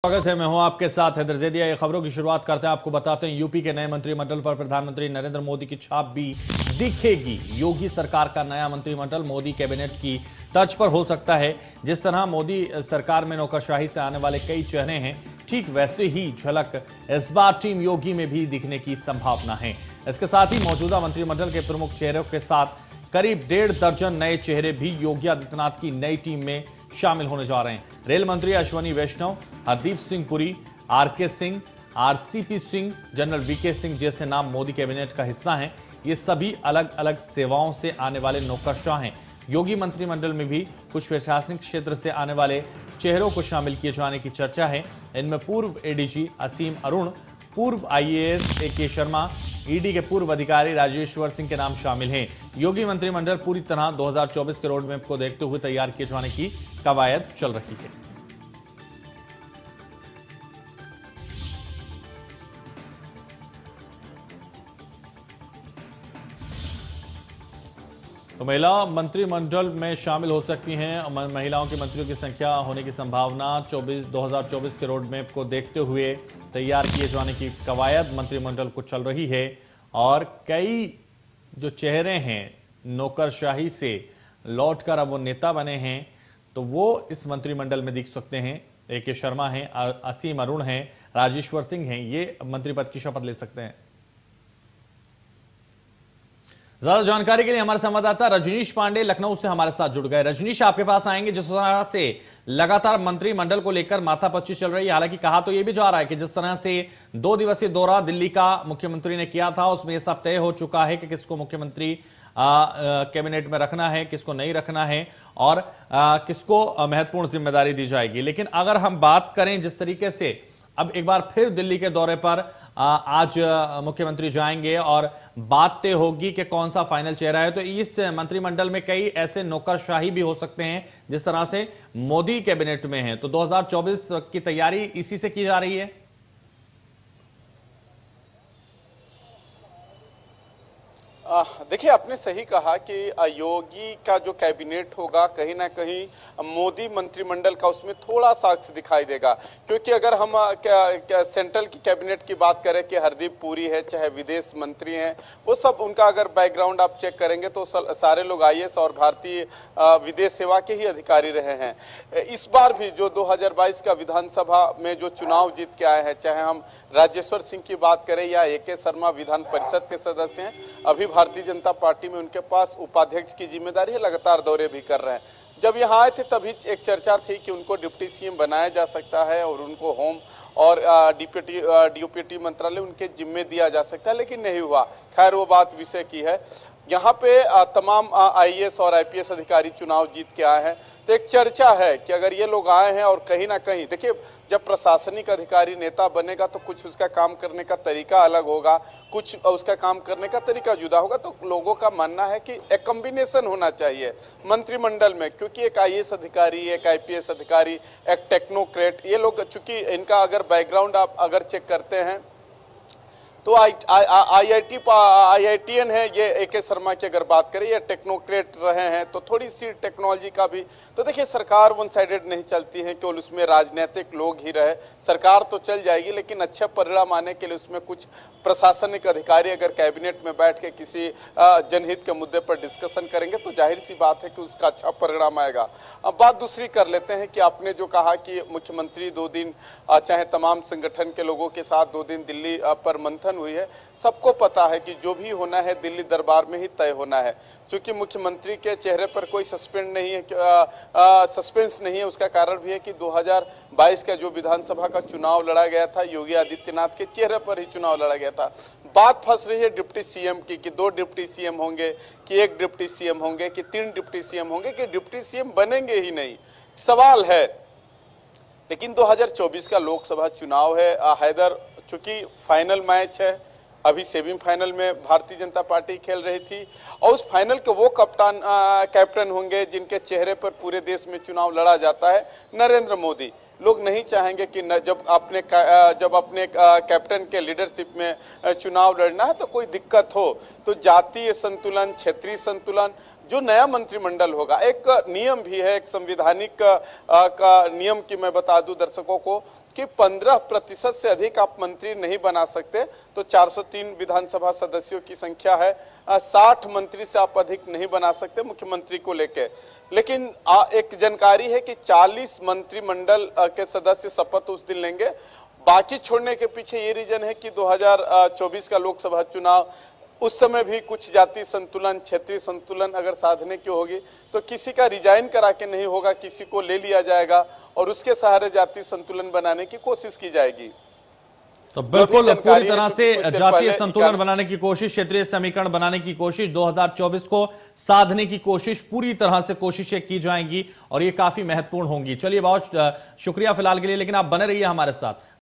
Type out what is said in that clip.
स्वागत है। मैं हूं आपके साथ हैदर जैदिया। ये खबरों की शुरुआत करते हैं। आपको बताते हैं यूपी के नए मंत्रिमंडल पर प्रधानमंत्री नरेंद्र मोदी की छाप भी दिखेगी। योगी सरकार का नया मंत्रिमंडल मोदी कैबिनेट की तर्ज पर हो सकता है। जिस तरह मोदी सरकार में नौकरशाही से आने वाले कई चेहरे हैं, ठीक वैसे ही झलक इस बार टीम योगी में भी दिखने की संभावना है। इसके साथ ही मौजूदा मंत्रिमंडल के प्रमुख चेहरों के साथ करीब 1.5 दर्जन नए चेहरे भी योगी आदित्यनाथ की नई टीम में शामिल होने जा रहे हैं। रेल मंत्री Ashwini Vaishnaw, Hardeep Singh Puri, RK Singh, RCP Singh, general VK Singh जैसे नाम मोदी कैबिनेट का हिस्सा हैं। ये सभी अलग अलग सेवाओं से आने वाले नौकरशाह हैं। योगी मंत्रिमंडल में भी कुछ प्रशासनिक क्षेत्र से आने वाले चेहरों को शामिल किए जाने की चर्चा है। इनमें पूर्व एडीजी असीम अरुण, पूर्व आईएएस ए.के. शर्मा, ईडी के पूर्व अधिकारी राजेश्वर सिंह के नाम शामिल हैं। योगी मंत्रिमंडल पूरी तरह 2024 के रोड मैप को देखते हुए तैयार किए जाने की कवायद चल रही है। तो महिला मंत्रिमंडल में शामिल हो सकती हैं। महिलाओं के मंत्रियों की संख्या होने की संभावना 2024 के रोड मैप को देखते हुए तैयार किए जाने की कवायद मंत्रिमंडल को चल रही है। और कई जो चेहरे हैं नौकरशाही से लौटकर अब वो नेता बने हैं, तो वो इस मंत्रिमंडल में दिख सकते हैं। ए.के. शर्मा हैं, असीम अरुण हैं, राजेश्वर सिंह हैं, ये मंत्री पद की शपथ ले सकते हैं। ज्यादा जानकारी के लिए हमारे संवाददाता रजनीश पांडे लखनऊ से हमारे साथ जुड़ गए। रजनीश, आपके पास आएंगे। जिस तरह से लगातार मंत्रिमंडल को लेकर माथापच्ची चल रही है, हालांकि कहा तो यह भी जा रहा है कि जिस तरह से 2 दिवसीय दौरा दिल्ली का मुख्यमंत्री ने किया था, उसमें यह सब तय हो चुका है कि किसको मुख्यमंत्री कैबिनेट में रखना है, किसको नहीं रखना है और किसको महत्वपूर्ण जिम्मेदारी दी जाएगी। लेकिन अगर हम बात करें जिस तरीके से अब एक बार फिर दिल्ली के दौरे पर आज मुख्यमंत्री जाएंगे और बात तय होगी कि कौन सा फाइनल चेहरा है, तो इस मंत्रिमंडल में कई ऐसे नौकरशाही भी हो सकते हैं जिस तरह से मोदी कैबिनेट में है। तो 2024 की तैयारी इसी से की जा रही है। देखिए, आपने सही कहा कि योगी का जो कैबिनेट होगा कहीं ना कहीं मोदी मंत्रिमंडल का उसमें थोड़ा सा अक्स दिखाई देगा। क्योंकि अगर हम सेंट्रल की कैबिनेट की बात करें कि हरदीप पुरी है, चाहे विदेश मंत्री हैं, वो सब उनका अगर बैकग्राउंड आप चेक करेंगे तो सारे लोग आईएएस और भारतीय विदेश सेवा के ही अधिकारी रहे हैं। इस बार भी जो 2022 का विधानसभा में जो चुनाव जीत के आए हैं, चाहे हम राजेश्वर सिंह की बात करें या ए.के. शर्मा विधान परिषद के सदस्य हैं, अभी भारतीय जनता पार्टी में उनके पास उपाध्यक्ष की जिम्मेदारी है, लगातार दौरे भी कर रहे हैं। जब यहाँ आए थे तभी एक चर्चा थी कि उनको डिप्टी सीएम बनाया जा सकता है और उनको होम और डीओपीटी मंत्रालय उनके जिम्मे दिया जा सकता है, लेकिन नहीं हुआ। खैर, वो बात विषय की है। यहाँ पे तमाम आईएएस और आईपीएस अधिकारी चुनाव जीत के आए हैं, तो एक चर्चा है कि अगर ये लोग आए हैं और कहीं ना कहीं, देखिए, जब प्रशासनिक अधिकारी नेता बनेगा तो कुछ उसका काम करने का तरीका अलग होगा, कुछ उसका काम करने का तरीका जुदा होगा। तो लोगों का मानना है कि एक कॉम्बिनेशन होना चाहिए मंत्रिमंडल में, क्योंककि एक आईएएस अधिकारी, एक आईपीएस अधिकारी, एक टेक्नोक्रेट, ये लोग, चूंकि इनका अगर बैकग्राउंड आप अगर चेक करते हैं तो आईआईटीएन है ये। ए.के. शर्मा की अगर बात करें, ये टेक्नोक्रेट रहे हैं, तो थोड़ी सी टेक्नोलॉजी का भी, तो देखिए, सरकार वन साइडेड नहीं चलती है, केवल उसमें राजनीतिक लोग ही रहे। सरकार तो चल जाएगी, लेकिन अच्छे परिणाम आने के लिए उसमें कुछ प्रशासनिक अधिकारी अगर कैबिनेट में बैठ के किसी जनहित के मुद्दे पर डिस्कशन करेंगे तो जाहिर सी बात है कि उसका अच्छा परिणाम आएगा। अब बात दूसरी कर लेते हैं कि आपने जो कहा कि मुख्यमंत्री 2 दिन, चाहे तमाम संगठन के लोगों के साथ 2 दिन दिल्ली पर मंथन हुई है। सबको पता है कि जो भी होना है दिल्ली दरबार में ही तय होना है। क्योंकि मुख्यमंत्री के चेहरे पर कोई सस्पेंस नहीं है। उसका कारण भी है कि 2022 का जो विधानसभा का चुनाव लड़ा गया था, योगी आदित्यनाथ के चेहरे पर ही चुनाव लड़ा गया था। बात फंस रही है डिप्टी सीएम की कि 2 डिप्टी सीएम होंगे, कि 1 डिप्टी सीएम होंगे, कि 3 डिप्टी सीएम होंगे, कि डिप्टी सीएम बनेंगे ही नहीं, सवाल है। लेकिन 2024 का लोकसभा चुनाव है हैदर, चूंकि फाइनल मैच है, अभी सेमीफाइनल में भारतीय जनता पार्टी खेल रही थी, और उस फाइनल के वो कैप्टन होंगे जिनके चेहरे पर पूरे देश में चुनाव लड़ा जाता है, नरेंद्र मोदी। लोग नहीं चाहेंगे कि जब अपने कैप्टन के लीडरशिप में चुनाव लड़ना है तो कोई दिक्कत हो। तो जातीय संतुलन, क्षेत्रीय संतुलन, जो नया मंत्रिमंडल होगा, एक नियम भी है, एक संविधानिक का नियम की मैं बता दूं दर्शकों को कि 15% से अधिक आप मंत्री नहीं बना सकते। तो 403 विधानसभा सदस्यों की संख्या है, 60 मंत्री से आप अधिक नहीं बना सकते मुख्यमंत्री को लेके। लेकिन एक जानकारी है कि 40 मंत्रिमंडल के सदस्य शपथ उस दिन लेंगे। बाकी छोड़ने के पीछे ये रीजन है कि 2024 का लोकसभा चुनाव, उस समय भी कुछ जातीय संतुलन, क्षेत्रीय संतुलन अगर साधने की होगी तो किसी का रिजाइन करा के नहीं होगा, किसी को ले लिया जाएगा और उसके सहारे जातीय संतुलन बनाने की कोशिश की जाएगी। तो बिल्कुल पूरी तरह से जातीय संतुलन बनाने की कोशिश, क्षेत्रीय समीकरण बनाने की कोशिश, 2024 को साधने की कोशिश, पूरी तरह से कोशिशें की जाएंगी और ये काफी महत्वपूर्ण होंगी। चलिए, बहुत शुक्रिया फिलहाल के लिए, लेकिन आप बने रहिए हमारे साथ।